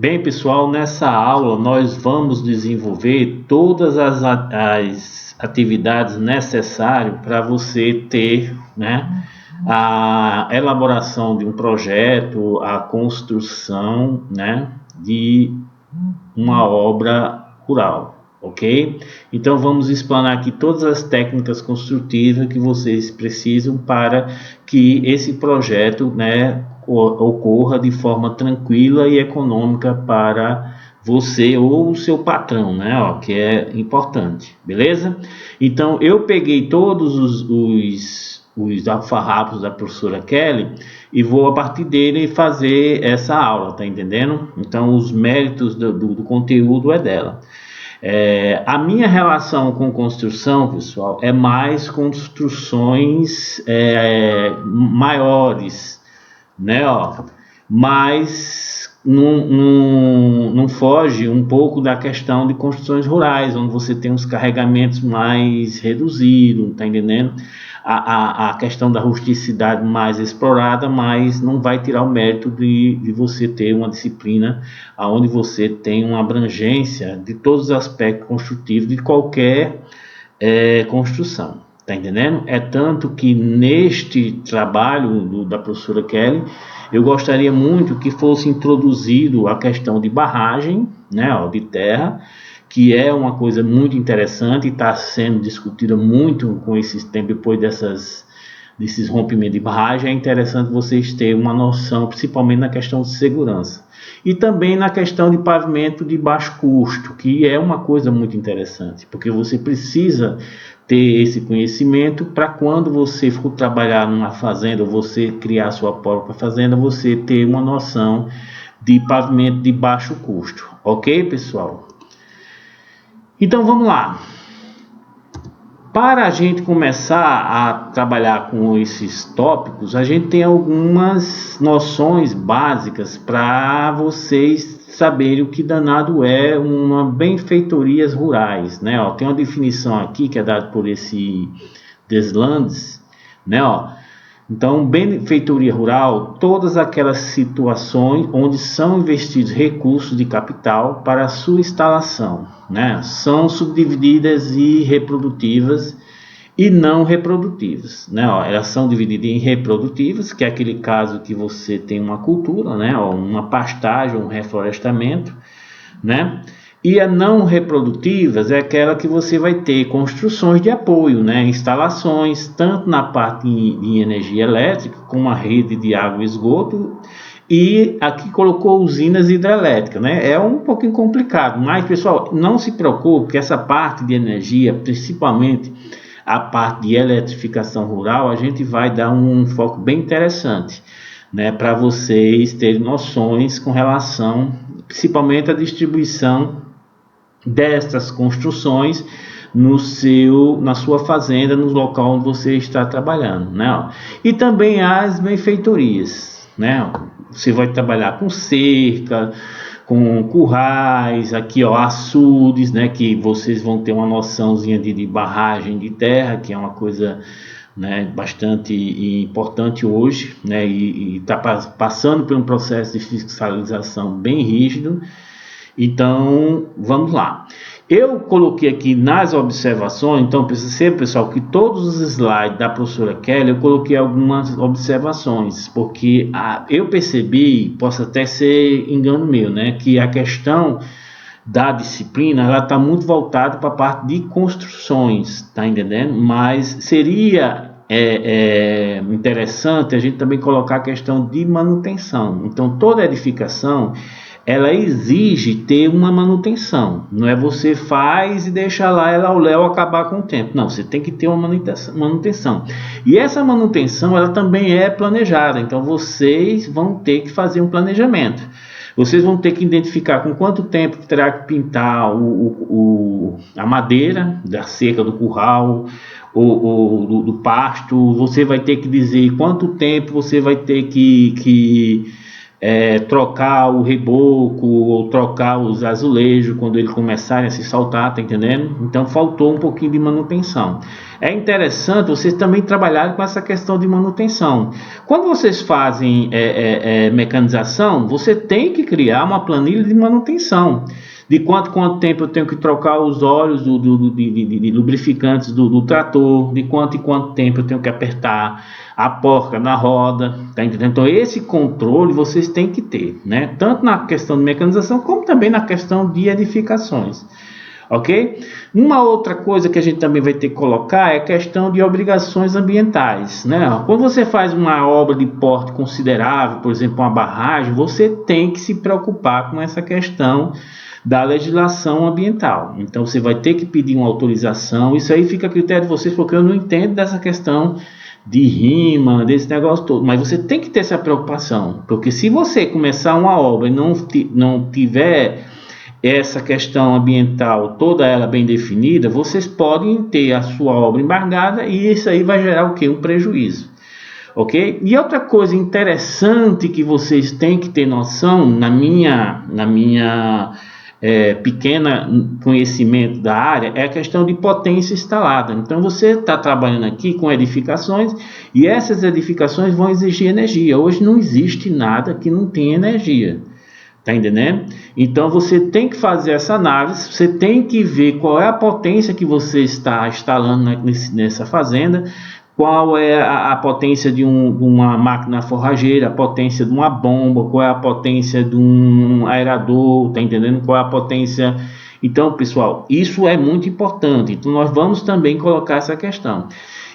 Bem, pessoal, nessa aula nós vamos desenvolver todas as atividades necessárias para você ter, né, a elaboração de um projeto, a construção, né, de uma obra rural, ok? Então vamos explanar aqui todas as técnicas construtivas que vocês precisam para que esse projeto, né, ocorra de forma tranquila e econômica para você ou o seu patrão, né? Ó, que é importante, beleza? Então eu peguei todos os alfarrapos da professora Kelly e vou a partir dele fazer essa aula, tá entendendo? Então os méritos do conteúdo é dela. A minha relação com construção, pessoal, é mais construções maiores, né? Ó, mas não foge um pouco da questão de construções rurais, onde você tem uns carregamentos mais reduzidos, tá entendendo? A questão da rusticidade mais explorada, mas não vai tirar o mérito de você ter uma disciplina onde você tem uma abrangência de todos os aspectos construtivos de qualquer construção. Tá entendendo? É tanto que neste trabalho da professora Kelly, eu gostaria muito que fosse introduzido a questão de barragem, né, ó, de terra, que é uma coisa muito interessante e está sendo discutida muito com esses tempos, depois desses rompimentos de barragem. É interessante vocês terem uma noção, principalmente na questão de segurança. E também na questão de pavimento de baixo custo, que é uma coisa muito interessante, porque você precisa ter esse conhecimento para quando você for trabalhar numa fazenda, ou você criar sua própria fazenda, você ter uma noção de pavimento de baixo custo, ok, pessoal? Então vamos lá. Para a gente começar a trabalhar com esses tópicos, a gente tem algumas noções básicas para vocês saberem o que danado é uma benfeitorias rurais, né? Ó, tem uma definição aqui que é dada por esse Deslandes, né? Ó, então, benfeitoria rural, todas aquelas situações onde são investidos recursos de capital para a sua instalação, né? São subdivididas e reprodutivas e não reprodutivas, né? Ó, elas são divididas em reprodutivas, que é aquele caso que você tem uma cultura, né? Ó, uma pastagem, um reflorestamento, né? E a não reprodutivas é aquela que você vai ter construções de apoio, né? Instalações, tanto na parte de energia elétrica, como a rede de água e esgoto, e aqui colocou usinas hidrelétricas, né? É um pouquinho complicado, mas pessoal, não se preocupe que essa parte de energia, principalmente a parte de eletrificação rural, a gente vai dar um foco bem interessante, né? Para vocês terem noções com relação, principalmente à distribuição destas construções na sua fazenda, no local onde você está trabalhando, né? E também as benfeitorias, né? Você vai trabalhar com cerca, com currais, aqui ó, açudes, né? Que vocês vão ter uma noçãozinha de barragem de terra, que é uma coisa, né, bastante importante hoje, né? E está passando por um processo de fiscalização bem rígido. Então, vamos lá. Eu coloquei aqui nas observações, então perceba, pessoal, que todos os slides da professora Kelly, eu coloquei algumas observações, porque eu percebi, posso até ser engano meu, né, que a questão da disciplina, ela está muito voltada para a parte de construções, tá entendendo? Mas seria interessante a gente também colocar a questão de manutenção. Então, toda edificação ela exige ter uma manutenção. Não é você faz e deixa lá ela ao léu acabar com o tempo. Não, você tem que ter uma manutenção. E essa manutenção ela também é planejada. Então vocês vão ter que fazer um planejamento. Vocês vão ter que identificar com quanto tempo terá que pintar a madeira da cerca do curral ou do pasto. Você vai ter que dizer quanto tempo você vai ter que trocar o reboco ou trocar os azulejos quando eles começarem a se soltar, tá entendendo? Então faltou um pouquinho de manutenção. É interessante vocês também trabalharem com essa questão de manutenção. Quando vocês fazem mecanização, você tem que criar uma planilha de manutenção. De quanto tempo eu tenho que trocar os óleos de lubrificantes do trator, de quanto em quanto tempo eu tenho que apertar a porca na roda, tá entendendo? Então esse controle vocês têm que ter, né? Tanto na questão de mecanização como também na questão de edificações, ok? Uma outra coisa que a gente também vai ter que colocar é a questão de obrigações ambientais, né? Quando você faz uma obra de porte considerável, por exemplo, uma barragem, você tem que se preocupar com essa questão da legislação ambiental. Então você vai ter que pedir uma autorização. Isso aí fica a critério de vocês, porque eu não entendo dessa questão de rima, desse negócio todo, mas você tem que ter essa preocupação, porque se você começar uma obra e não tiver essa questão ambiental toda ela bem definida, vocês podem ter a sua obra embargada e isso aí vai gerar o quê? Um prejuízo, ok? E outra coisa interessante que vocês têm que ter noção, na minha pequena conhecimento da área, é a questão de potência instalada. Então você está trabalhando aqui com edificações e essas edificações vão exigir energia. Hoje não existe nada que não tenha energia, tá entendendo? Então você tem que fazer essa análise, você tem que ver qual é a potência que você está instalando nessa fazenda, qual é a potência de uma máquina forrageira, a potência de uma bomba, qual é a potência de um aerador, tá entendendo? Qual é a potência... Então, pessoal, isso é muito importante. Então, nós vamos também colocar essa questão.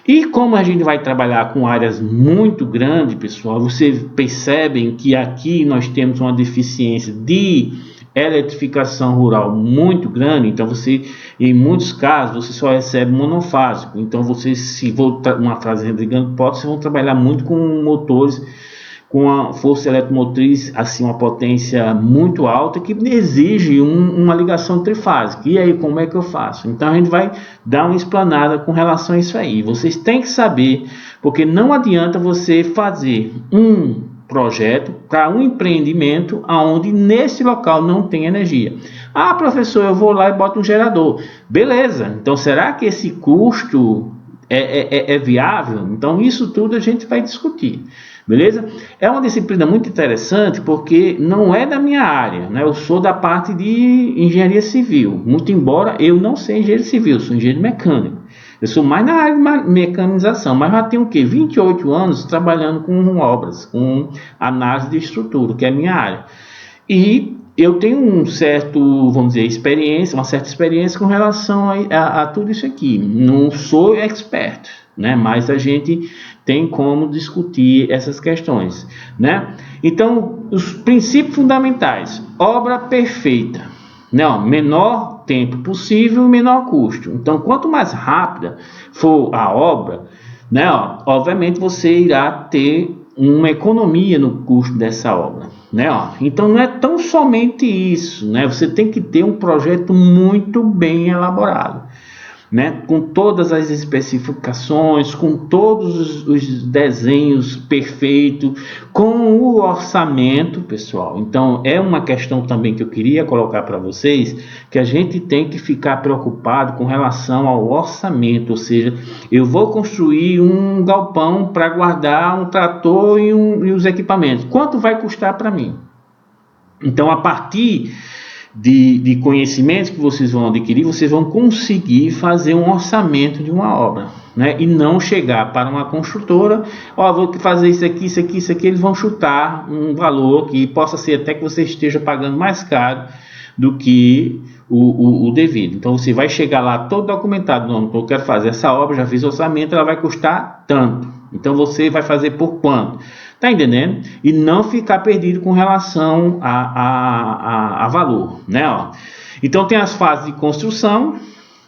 E como a gente vai trabalhar com áreas muito grandes, pessoal, vocês percebem que aqui nós temos uma deficiência de eletrificação rural muito grande. Então você, em muitos casos, você só recebe monofásico. Então vocês, se for uma fazenda de grande porte, vocês vão trabalhar muito com motores com a força eletromotriz, assim, uma potência muito alta, que exige uma ligação trifásica. E aí, como é que eu faço? Então a gente vai dar uma explanada com relação a isso aí. Vocês têm que saber, porque não adianta você fazer um projeto para um empreendimento onde nesse local não tem energia. Ah, professor, eu vou lá e boto um gerador. Beleza, então será que esse custo é viável? Então isso tudo a gente vai discutir. Beleza? É uma disciplina muito interessante porque não é da minha área, né? Eu sou da parte de engenharia civil, muito embora eu não seja engenheiro civil, sou engenheiro mecânico. Eu sou mais na área de mecanização, mas já tenho o quê? 28 anos trabalhando com obras, com análise de estrutura, que é a minha área. E eu tenho uma certa experiência com relação a tudo isso aqui. Não sou expert, né? Mas a gente tem como discutir essas questões, né? Então, os princípios fundamentais: obra perfeita, né? Menor tempo possível e menor custo. Então, quanto mais rápida for a obra, né? Obviamente você irá ter uma economia no custo dessa obra, né? Então não é tão somente isso, né? Você tem que ter um projeto muito bem elaborado, né? Com todas as especificações, com todos os desenhos perfeitos, com o orçamento, pessoal. Então é uma questão também que eu queria colocar para vocês, que a gente tem que ficar preocupado com relação ao orçamento, ou seja, eu vou construir um galpão para guardar um trator e os equipamentos. Quanto vai custar para mim? Então, a partir de conhecimentos que vocês vão adquirir, vocês vão conseguir fazer um orçamento de uma obra, né? E não chegar para uma construtora, vou fazer isso aqui, eles vão chutar um valor que possa ser até que você esteja pagando mais caro do que o devido. Então você vai chegar lá todo documentado: não, eu quero fazer essa obra, já fiz orçamento, ela vai custar tanto. Então você vai fazer por quanto? Tá entendendo? E não ficar perdido com relação a valor, né? Então tem as fases de construção,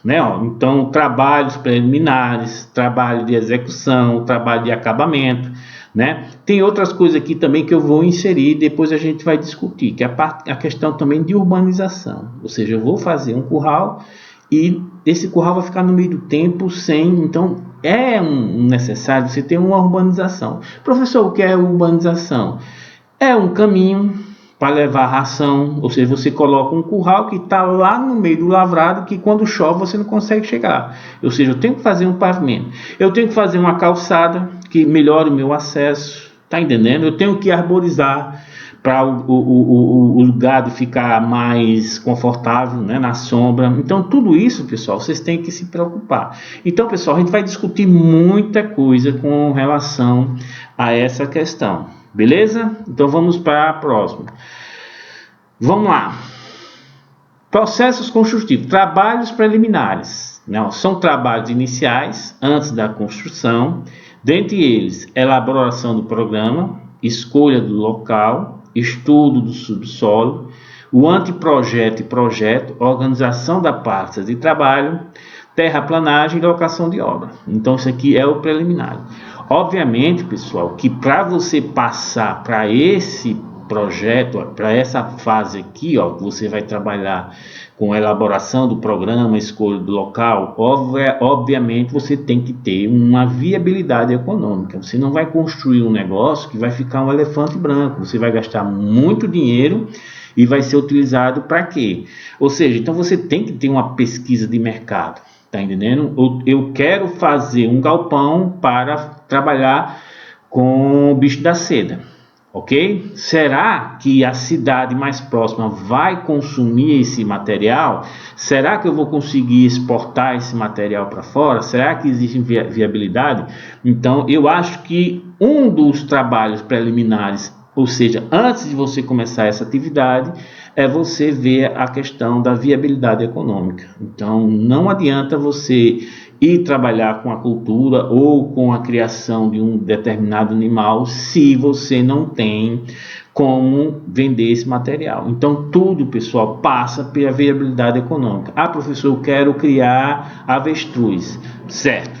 né? Então trabalhos preliminares, trabalho de execução, trabalho de acabamento, né? Tem outras coisas aqui também que eu vou inserir, depois a gente vai discutir, que é a questão também de urbanização. Ou seja, eu vou fazer um curral e esse curral vai ficar no meio do tempo sem... Então necessário você ter uma urbanização. Professor, o que é urbanização? É um caminho para levar ração, ou seja, você coloca um curral que está lá no meio do lavrado, que quando chove você não consegue chegar. Ou seja, eu tenho que fazer um pavimento, eu tenho que fazer uma calçada que melhore o meu acesso, tá entendendo? Eu tenho que arborizar para o gado ficar mais confortável, né, na sombra. Então tudo isso, pessoal, vocês têm que se preocupar. Então, pessoal, a gente vai discutir muita coisa com relação a essa questão. Beleza? Então vamos para a próxima. Vamos lá. Processos construtivos. Trabalhos preliminares. Não, são trabalhos iniciais antes da construção. Dentre eles, elaboração do programa, escolha do local, estudo do subsolo, o anteprojeto e projeto, organização da pasta de trabalho, terraplanagem e locação de obra. Então isso aqui é o preliminar. Obviamente, pessoal, que para você passar para esse projeto, para essa fase aqui, ó, que você vai trabalhar com a elaboração do programa, escolha do local, obviamente você tem que ter uma viabilidade econômica. Você não vai construir um negócio que vai ficar um elefante branco. Você vai gastar muito dinheiro e vai ser utilizado para quê? Ou seja, então você tem que ter uma pesquisa de mercado. Tá entendendo? Eu quero fazer um galpão para trabalhar com o bicho da seda, ok? Será que a cidade mais próxima vai consumir esse material? Será que eu vou conseguir exportar esse material para fora? Será que existe viabilidade? Então, eu acho que um dos trabalhos preliminares, ou seja, antes de você começar essa atividade, é você ver a questão da viabilidade econômica. Então, não adianta você ir trabalhar com a cultura ou com a criação de um determinado animal se você não tem como vender esse material. Então, tudo, pessoal, passa pela viabilidade econômica. Ah, professor, eu quero criar avestruz. Certo,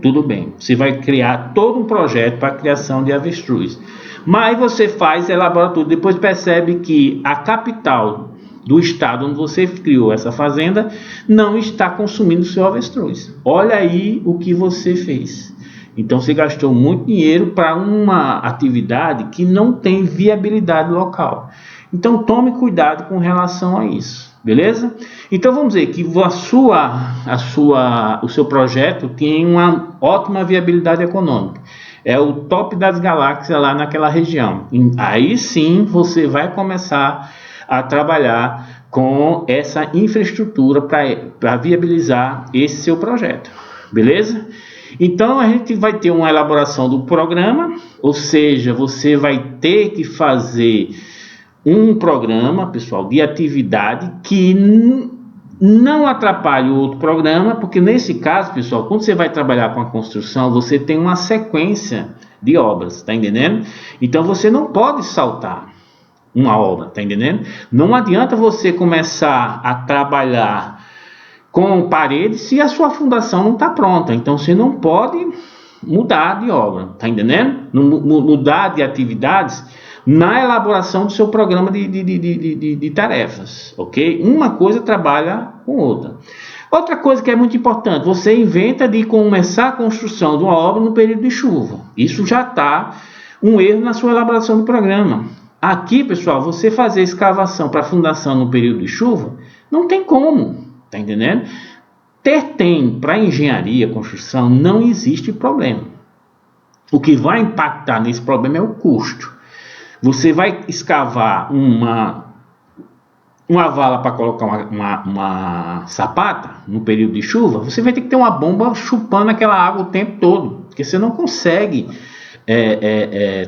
tudo bem. Você vai criar todo um projeto para a criação de avestruz. Mas você elabora tudo, depois percebe que a capital do estado onde você criou essa fazenda não está consumindo seu avestruz. Olha aí o que você fez. Então você gastou muito dinheiro para uma atividade que não tem viabilidade local. Então tome cuidado com relação a isso, beleza? Então vamos dizer que o seu projeto tem uma ótima viabilidade econômica. É o top das galáxias lá naquela região. Aí sim você vai começar a trabalhar com essa infraestrutura para viabilizar esse seu projeto. Beleza? Então a gente vai ter uma elaboração do programa, ou seja, você vai ter que fazer um programa, pessoal, de atividade que não atrapalhe o outro programa, porque nesse caso, pessoal, quando você vai trabalhar com a construção, você tem uma sequência de obras, tá entendendo? Então você não pode saltar uma obra, tá entendendo? Não adianta você começar a trabalhar com paredes se a sua fundação não está pronta. Então você não pode mudar de obra, tá entendendo? Mudar de atividades na elaboração do seu programa de tarefas, ok? Uma coisa trabalha com outra. Outra coisa que é muito importante, você inventa de começar a construção de uma obra no período de chuva. Isso já está um erro na sua elaboração do programa. Aqui, pessoal, você fazer escavação para fundação no período de chuva, não tem como, tá entendendo? Para engenharia, construção, não existe problema. O que vai impactar nesse problema é o custo. Você vai escavar uma vala para colocar uma sapata no período de chuva, você vai ter que ter uma bomba chupando aquela água o tempo todo, porque você não consegue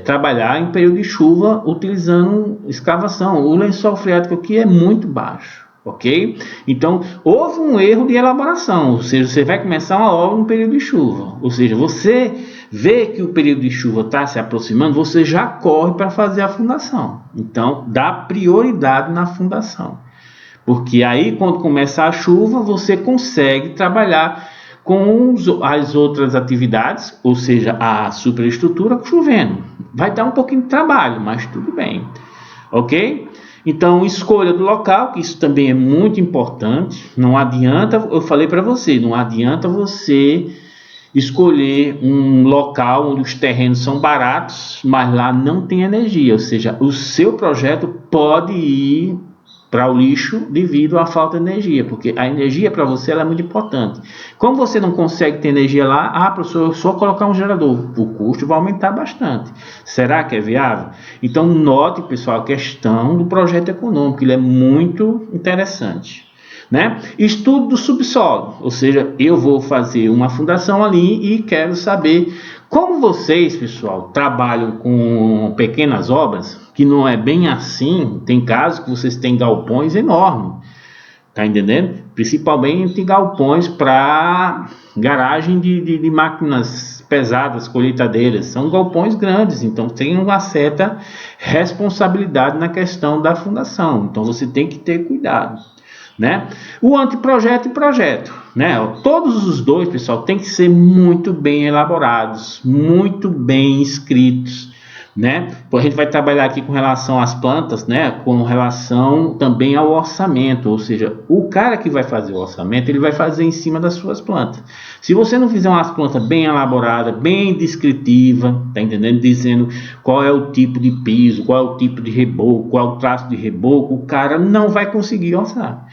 trabalhar em período de chuva utilizando escavação. O lençol freático aqui é muito baixo, ok? Então, houve um erro de elaboração, ou seja, você vai começar uma obra no período de chuva, ou seja, você vê que o período de chuva está se aproximando, você já corre para fazer a fundação. Então, dá prioridade na fundação, porque aí quando começa a chuva, você consegue trabalhar com as outras atividades, ou seja, a superestrutura chovendo. Vai dar um pouquinho de trabalho, mas tudo bem, ok? Então, escolha do local, que isso também é muito importante. Não adianta, eu falei para você, não adianta você escolher um local onde os terrenos são baratos, mas lá não tem energia, ou seja, o seu projeto pode ir para o lixo devido à falta de energia, porque a energia para você ela é muito importante. Como você não consegue ter energia lá, professor, só colocar um gerador, o custo vai aumentar bastante. Será que é viável? Então note, pessoal, a questão do projeto econômico, ele é muito interessante. Né? Estudo do subsolo, ou seja, eu vou fazer uma fundação ali e quero saber como vocês, pessoal, trabalham com pequenas obras, que não é bem assim. Tem casos que vocês têm galpões enormes, tá entendendo? Principalmente galpões para garagem de máquinas pesadas, colheitadeiras, são galpões grandes, então tem uma certa responsabilidade na questão da fundação, então você tem que ter cuidado. Né? O anteprojeto e projeto, né? Todos os dois, pessoal, tem que ser muito bem elaborados, muito bem escritos, né? A gente vai trabalhar aqui com relação às plantas, né? Com relação também ao orçamento, ou seja, o cara que vai fazer o orçamento, ele vai fazer em cima das suas plantas. Se você não fizer umas plantas bem elaboradas, bem descritiva, tá entendendo? Dizendo qual é o tipo de piso, qual é o tipo de reboco, qual é o traço de reboco, o cara não vai conseguir orçar.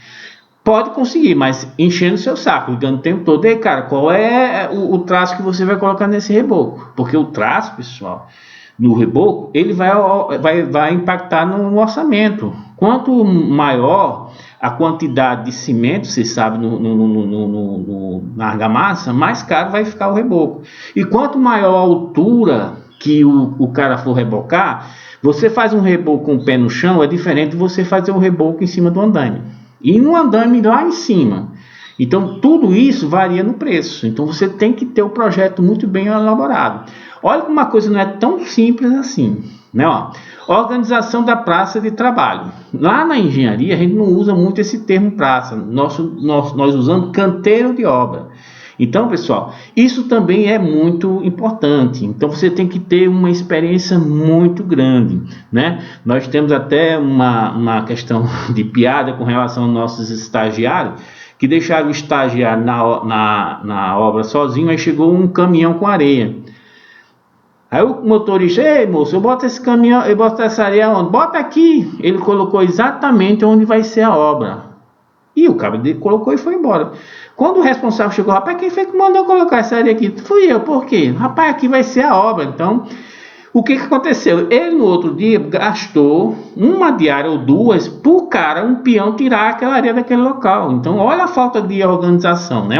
Pode conseguir, mas enchendo seu saco, ligando o tempo todo. E cara, qual é o traço que você vai colocar nesse reboco? Porque o traço, pessoal, no reboco, ele vai impactar no orçamento. Quanto maior a quantidade de cimento, você sabe, na argamassa, mais caro vai ficar o reboco. E quanto maior a altura que o cara for rebocar, você faz um reboco com o pé no chão, é diferente de você fazer um reboco em cima do andaime. E no andaime lá em cima. Então, tudo isso varia no preço. Então, você tem que ter o projeto muito bem elaborado. Olha como uma coisa não é tão simples assim. Né? Organização da praça de trabalho. Lá na engenharia, a gente não usa muito esse termo praça. Nós usamos canteiro de obra. Então, pessoal, isso também é muito importante. Então, você tem que ter uma experiência muito grande, né? Nós temos até uma questão de piada com relação aos nossos estagiários, que deixaram o estagiário na obra sozinho, aí chegou um caminhão com areia. Aí o motorista, ei moço, eu boto esse caminhão, eu boto essa areia onde? Bota aqui. Ele colocou exatamente onde vai ser a obra. E o cara dele colocou e foi embora. Quando o responsável chegou, rapaz, quem foi que mandou colocar essa areia aqui? Fui eu, por quê? Rapaz, aqui vai ser a obra. Então, o que aconteceu? Ele no outro dia gastou uma diária ou duas por cara, um peão tirar aquela areia daquele local. Então, olha a falta de organização, né?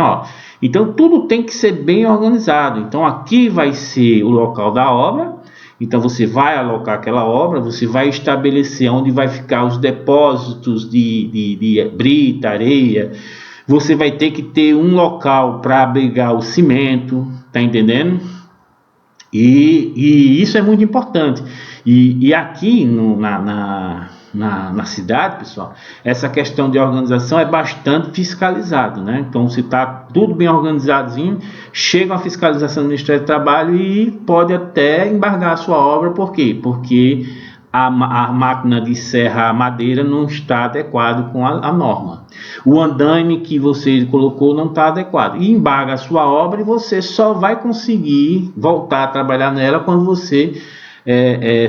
Então, tudo tem que ser bem organizado. Então, aqui vai ser o local da obra. Então, você vai alocar aquela obra, você vai estabelecer onde vai ficar os depósitos de brita, areia. Você vai ter que ter um local para abrigar o cimento, tá entendendo? E isso é muito importante. E aqui na cidade, pessoal, essa questão de organização é bastante fiscalizado, né? Então, se está tudo bem organizadozinho, chega uma fiscalização do Ministério do Trabalho e pode até embargar a sua obra. Por quê? Porque a máquina de serra madeira não está adequado com a norma. O andaime que você colocou não está adequado. E embarga a sua obra e você só vai conseguir voltar a trabalhar nela quando você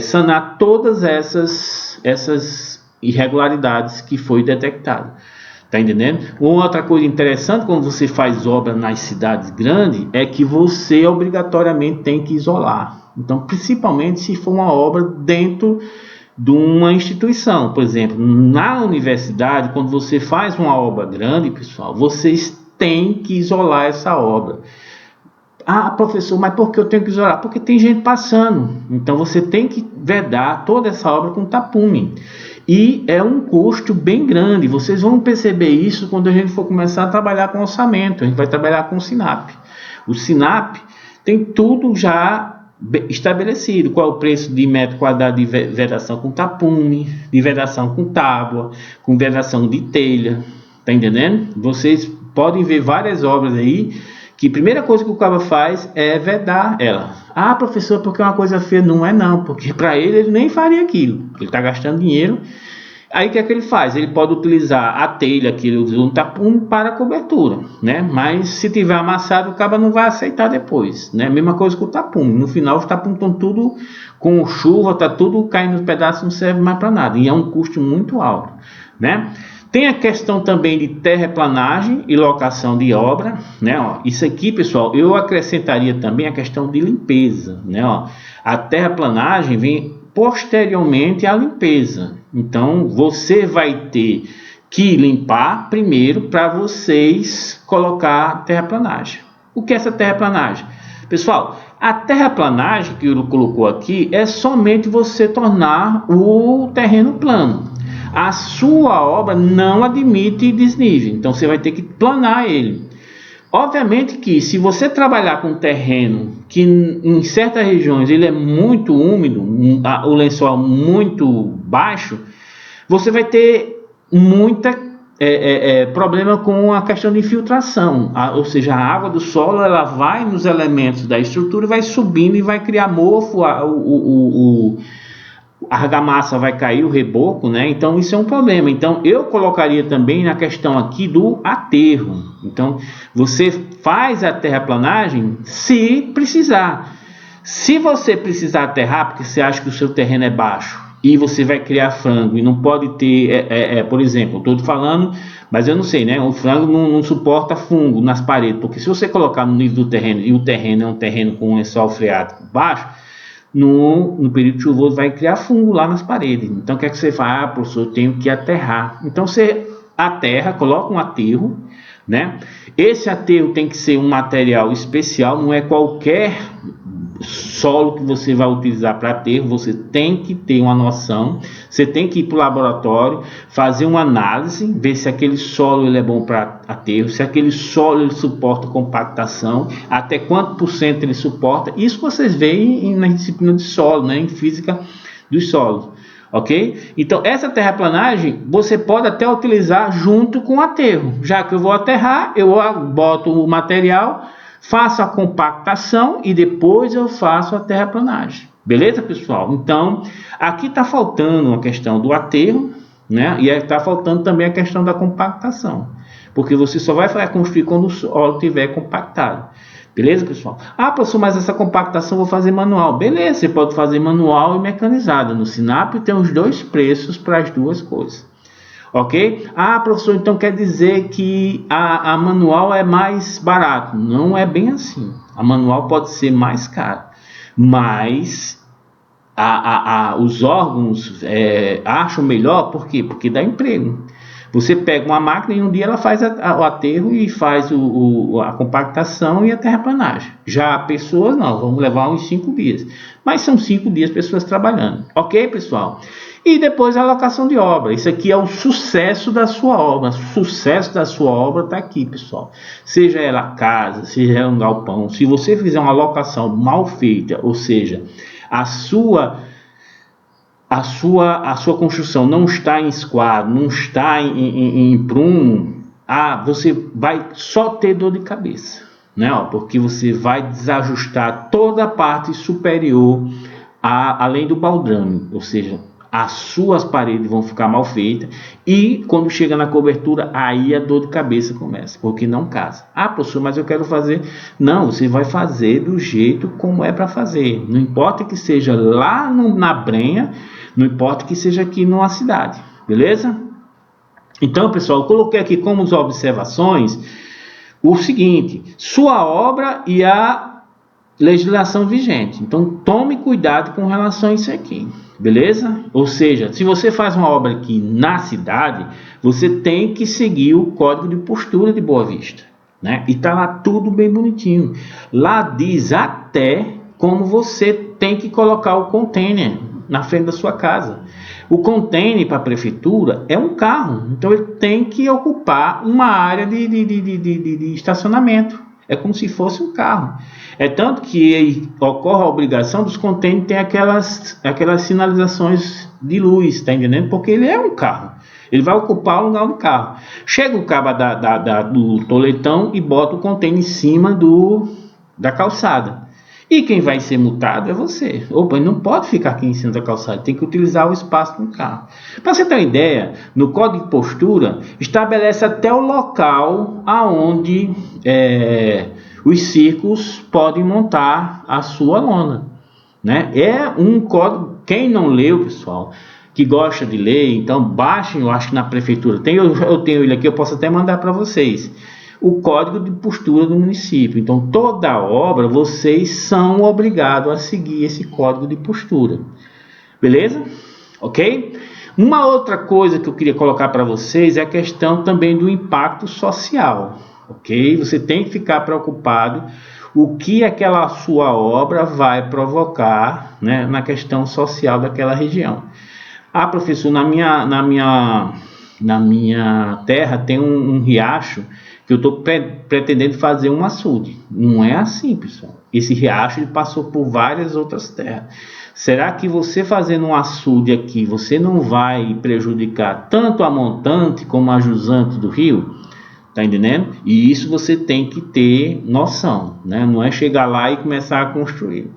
sanar todas essas irregularidades que foi detectado. Tá entendendo? Uma outra coisa interessante quando você faz obra nas cidades grandes é que você obrigatoriamente tem que isolar. Então, principalmente se for uma obra dentro de uma instituição. Por exemplo, na universidade, quando você faz uma obra grande, pessoal, vocês têm que isolar essa obra. Professor, mas por que eu tenho que isolar? Porque tem gente passando. Então, você tem que vedar toda essa obra com tapume. E é um custo bem grande. Vocês vão perceber isso quando a gente for começar a trabalhar com orçamento. A gente vai trabalhar com o SINAP. O SINAP tem tudo já estabelecido. Qual é o preço de metro quadrado de vedação com tapume, de vedação com tábua, com vedação de telha. Tá entendendo? Vocês podem ver várias obras aí que a primeira coisa que o cara faz é vedar ela. Professor, porque é uma coisa feia? Não é não, porque para ele nem faria aquilo. Ele está gastando dinheiro Aí o que é que ele faz? Ele pode utilizar a telha que ele usou no tapume para a cobertura, né? Mas se tiver amassado, o cara não vai aceitar depois, né? Mesma coisa com o tapume. No final, os tapumes estão tudo com chuva, tá tudo caindo nos pedaços, não serve mais para nada. E é um custo muito alto, né? Tem a questão também de terraplanagem e locação de obra, né? Ó, isso aqui, pessoal, eu acrescentaria também a questão de limpeza, né? Ó, a terraplanagem vem posteriormente à limpeza. Então, você vai ter que limpar primeiro para vocês colocar a terraplanagem. O que é essa terraplanagem? Pessoal, a terraplanagem que ele colocou aqui é somente você tornar o terreno plano. A sua obra não admite desnível, então você vai ter que planar ele. Obviamente que se você trabalhar com terreno que em certas regiões ele é muito úmido, o lençol muito baixo, você vai ter muita problema com a questão de infiltração, ou seja, a água do solo ela vai nos elementos da estrutura, vai subindo e vai criar mofo, a argamassa vai cair, o reboco, né? Então isso é um problema. Então eu colocaria também na questão aqui do aterro. Então você faz a terraplanagem se precisar. Se você precisar aterrar porque você acha que o seu terreno é baixo e você vai criar frango e não pode ter, por exemplo, estou falando, mas eu não sei, né? O frango não suporta fungo nas paredes, porque se você colocar no nível do terreno e o terreno é um terreno com um lençol freático baixo, no período chuvoso vai criar fungo lá nas paredes. Então o que é que você faz? Professor, eu tenho que aterrar. Então você aterra, coloca um aterro, né? Esse aterro tem que ser um material especial, não é qualquer solo que você vai utilizar para aterro. Você tem que ter uma noção, você tem que ir para o laboratório, fazer uma análise, ver se aquele solo ele é bom para aterro, se aquele solo ele suporta compactação, até quanto por cento ele suporta. Isso vocês veem na disciplina de solo, né, em física dos solos, ok? Então essa terraplanagem você pode até utilizar junto com o aterro. Já que eu vou aterrar, eu boto o material, faço a compactação e depois eu faço a terraplanagem. Beleza, pessoal? Então, aqui está faltando a questão do aterro, né? E está faltando também a questão da compactação. Porque você só vai construir quando o solo estiver compactado. Beleza, pessoal? Ah, professor, mas essa compactação eu vou fazer manual. Beleza, você pode fazer manual e mecanizada. No Sinap tem os dois preços para as duas coisas. Ok? Ah, professor, então quer dizer que a manual é mais barato. Não é bem assim. A manual pode ser mais cara, mas os órgãos acham melhor, por quê? Porque dá emprego. Você pega uma máquina e um dia ela faz o aterro e faz a compactação e a terraplanagem. Já pessoas não, vamos levar uns 5 dias. Mas são 5 dias pessoas trabalhando. Ok, pessoal? E depois a alocação de obra. Isso aqui é o sucesso da sua obra. O sucesso da sua obra está aqui, pessoal. Seja ela casa, seja ela um galpão. Se você fizer uma alocação mal feita, ou seja, a sua construção não está em esquadro, não está em prumo, você vai só ter dor de cabeça, né? Porque você vai desajustar toda a parte superior além do baldrame, ou seja, as suas paredes vão ficar mal feitas e quando chega na cobertura, aí a dor de cabeça começa, porque não casa. Ah, professor, mas eu quero fazer. Não, você vai fazer do jeito como é para fazer. Não importa que seja lá na Brenha, não importa que seja aqui numa cidade, beleza? Então, pessoal, eu coloquei aqui como observações o seguinte: sua obra e a legislação vigente. Então, tome cuidado com relação a isso aqui. Beleza? Ou seja, se você faz uma obra aqui na cidade, você tem que seguir o Código de Postura de Boa Vista, né? E tá lá tudo bem bonitinho. Lá diz até como você tem que colocar o container na frente da sua casa. O container para a prefeitura é um carro, então ele tem que ocupar uma área de estacionamento. É como se fosse um carro. É tanto que ocorre a obrigação dos containers ter aquelas sinalizações de luz, tá entendendo? Porque ele é um carro. Ele vai ocupar o lugar do carro. Chega o cabo do toletão e bota o container em cima da calçada. E quem vai ser multado é você. Opa, não pode ficar aqui em cima da calçada, tem que utilizar o espaço do carro. Para você ter uma ideia, no Código de Postura estabelece até o local aonde os circos podem montar a sua lona, né? É um código, quem não leu, pessoal, que gosta de ler, então baixem, eu acho que na prefeitura tem, eu tenho ele aqui, eu posso até mandar para vocês, o Código de Postura do município. Então toda obra vocês são obrigados a seguir esse Código de Postura, beleza? Ok? Uma outra coisa que eu queria colocar para vocês é a questão também do impacto social, ok? Você tem que ficar preocupado o que aquela sua obra vai provocar, né, na questão social daquela região. Ah, professor, na minha terra tem um riacho que eu estou pretendendo fazer um açude. Não é assim, pessoal. Esse riacho ele passou por várias outras terras. Será que você fazendo um açude aqui, você não vai prejudicar tanto a montante como a jusante do rio? Tá entendendo? E isso você tem que ter noção, né? Não é chegar lá e começar a construir.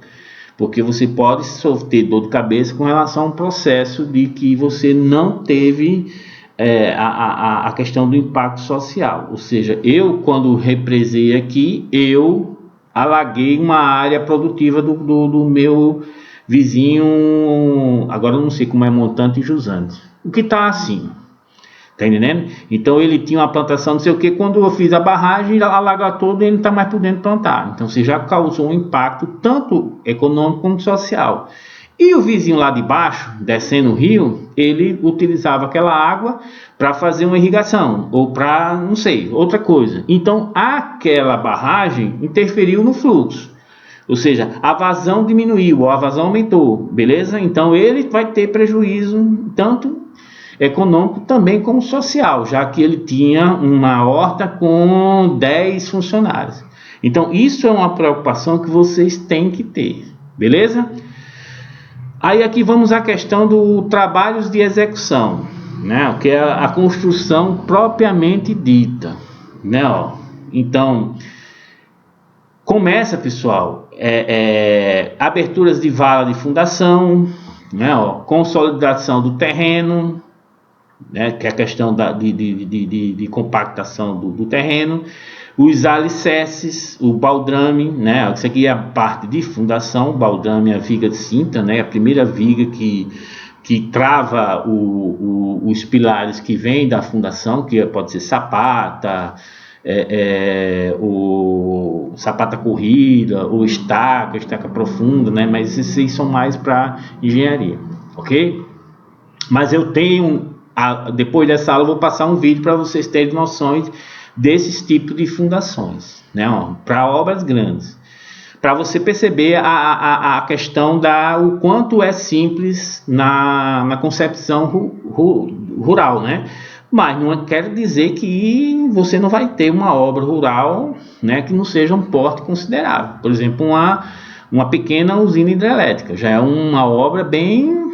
Porque você pode ter dor de cabeça com relação a um processo de que você não teve a questão do impacto social. Ou seja, eu quando represei aqui, eu alaguei uma área produtiva do meu vizinho, agora eu não sei como é montante e jusante. O que está acima. Tá entendendo? Então ele tinha uma plantação, não sei o que, quando eu fiz a barragem, alagou todo e ele não está mais podendo plantar. Então você já causou um impacto tanto econômico como social. E o vizinho lá de baixo, descendo o rio, ele utilizava aquela água para fazer uma irrigação, ou para, não sei, outra coisa. Então aquela barragem interferiu no fluxo. Ou seja, a vazão diminuiu, a vazão aumentou, beleza? Então ele vai ter prejuízo tanto econômico também como social, já que ele tinha uma horta com 10 funcionários. Então isso é uma preocupação que vocês têm que ter, beleza? Aí aqui vamos à questão do trabalhos de execução, né? Que é a construção propriamente dita, né? Então começa, pessoal, aberturas de vala de fundação, né? Consolidação do terreno, né, que é a questão de compactação do terreno, os alicerces, o baldrame, né, isso aqui é a parte de fundação, o baldrame é a viga de cinta, né, a primeira viga que trava os pilares que vêm da fundação, que pode ser sapata, o sapata corrida, ou estaca profunda, né, mas esses são mais para engenharia, ok? Mas eu tenho, depois dessa aula eu vou passar um vídeo para vocês terem noções desses tipos de fundações, né, para obras grandes, para você perceber a questão o quanto é simples na concepção rural, né? Mas não quer dizer que você não vai ter uma obra rural, né, que não seja um porte considerável. Por exemplo, uma pequena usina hidrelétrica já é uma obra bem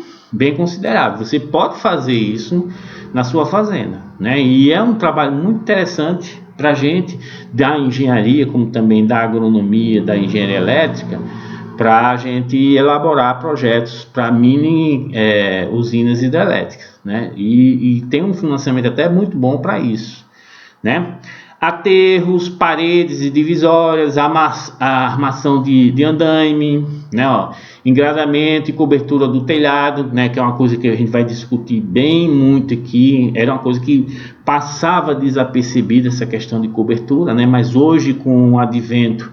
considerável. Você pode fazer isso na sua fazenda, né? E é um trabalho muito interessante para a gente da engenharia, como também da agronomia, da engenharia elétrica, para a gente elaborar projetos para mini usinas hidrelétricas, né? E tem um financiamento até muito bom para isso, né? Aterros, paredes e divisórias, a armação de andaime, né, engradamento e cobertura do telhado, né, que é uma coisa que a gente vai discutir bem muito aqui. Era uma coisa que passava desapercebida, essa questão de cobertura, né, mas hoje com o advento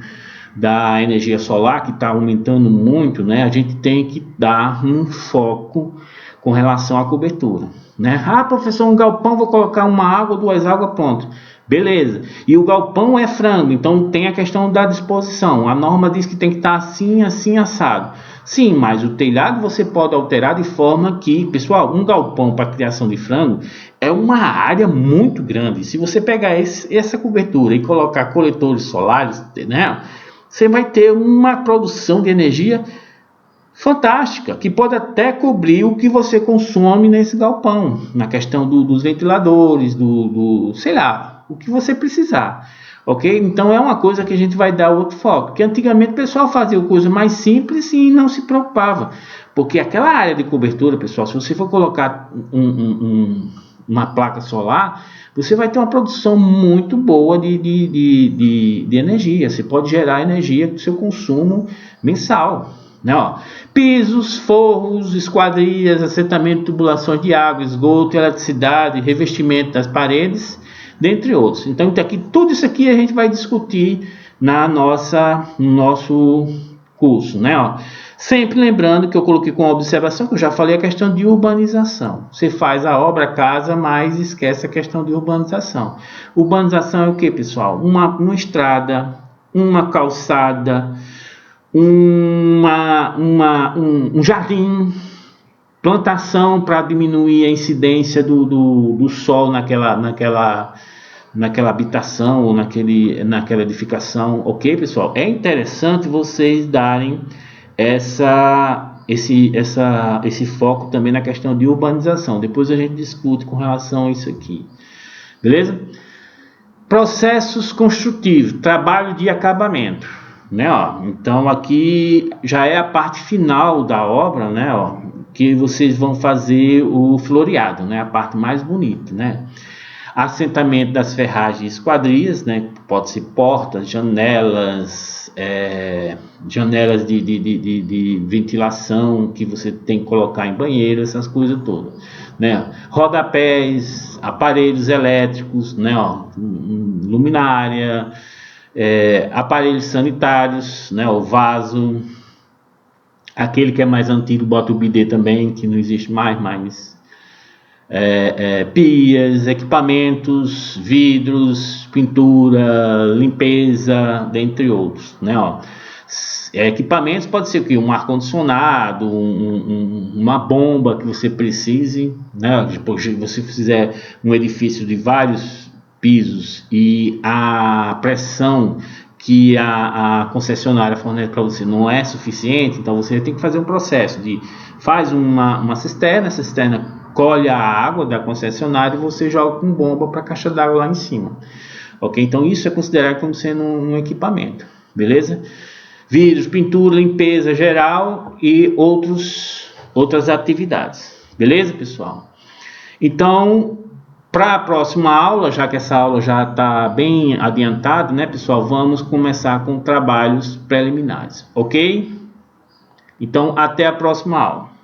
da energia solar, que está aumentando muito, né, a gente tem que dar um foco com relação à cobertura, né? Ah, professor, um galpão, vou colocar uma água, 2 águas, pronto. Beleza, e o galpão é frango, então tem a questão da disposição. A norma diz que tem que estar assim, assim, assado. Sim, mas o telhado você pode alterar de forma que, pessoal, um galpão para criação de frango é uma área muito grande. Se você pegar essa cobertura e colocar coletores solares, né, você vai ter uma produção de energia fantástica, que pode até cobrir o que você consome nesse galpão, na questão dos ventiladores, sei lá, o que você precisar. ok? Então é uma coisa que a gente vai dar outro foco, porque antigamente o pessoal fazia coisa mais simples e não se preocupava, porque aquela área de cobertura, pessoal, se você for colocar uma placa solar, você vai ter uma produção muito boa de energia. Você pode gerar energia com o seu consumo mensal, né? Ó, pisos, forros, esquadrias, assentamento, tubulações de água, esgoto, eletricidade, revestimento das paredes, dentre outros. Então, tudo isso aqui a gente vai discutir no nosso curso, né? Ó, sempre lembrando que eu coloquei com observação, que eu já falei a questão de urbanização. Você faz a obra, casa, mas esquece a questão de urbanização. Urbanização é o que, pessoal? Uma estrada, uma calçada, um jardim, plantação para diminuir a incidência do sol naquela habitação ou naquela edificação, ok, pessoal? É interessante vocês darem esse foco também na questão de urbanização. Depois a gente discute com relação a isso aqui, beleza? Processos construtivos, trabalho de acabamento, né? Ó, então aqui já é a parte final da obra, né? Ó, que vocês vão fazer o floreado, né? A parte mais bonita, né? Assentamento das ferragens e esquadrias, né? Pode ser portas, janelas, janelas de ventilação que você tem que colocar em banheiro, essas coisas todas, né? Rodapés, aparelhos elétricos, né? Ó, luminária, aparelhos sanitários, né? O vaso, aquele que é mais antigo bota o bidê também, que não existe mais, mas pias, equipamentos, vidros, pintura, limpeza, dentre outros, né? Ó, equipamentos pode ser que um ar-condicionado, uma bomba que você precise, né? Depois que você fizer um edifício de vários pisos e a pressão que a concessionária fornece para você não é suficiente, então você tem que fazer um processo faz uma cisterna, a cisterna colhe a água da concessionária e você joga com bomba para a caixa d'água lá em cima, ok? Então isso é considerado como sendo um equipamento, beleza? Vidros, pintura, limpeza geral e outras atividades, beleza, pessoal? Então, para a próxima aula, já que essa aula já está bem adiantada, né, pessoal, vamos começar com trabalhos preliminares, ok? Então, até a próxima aula.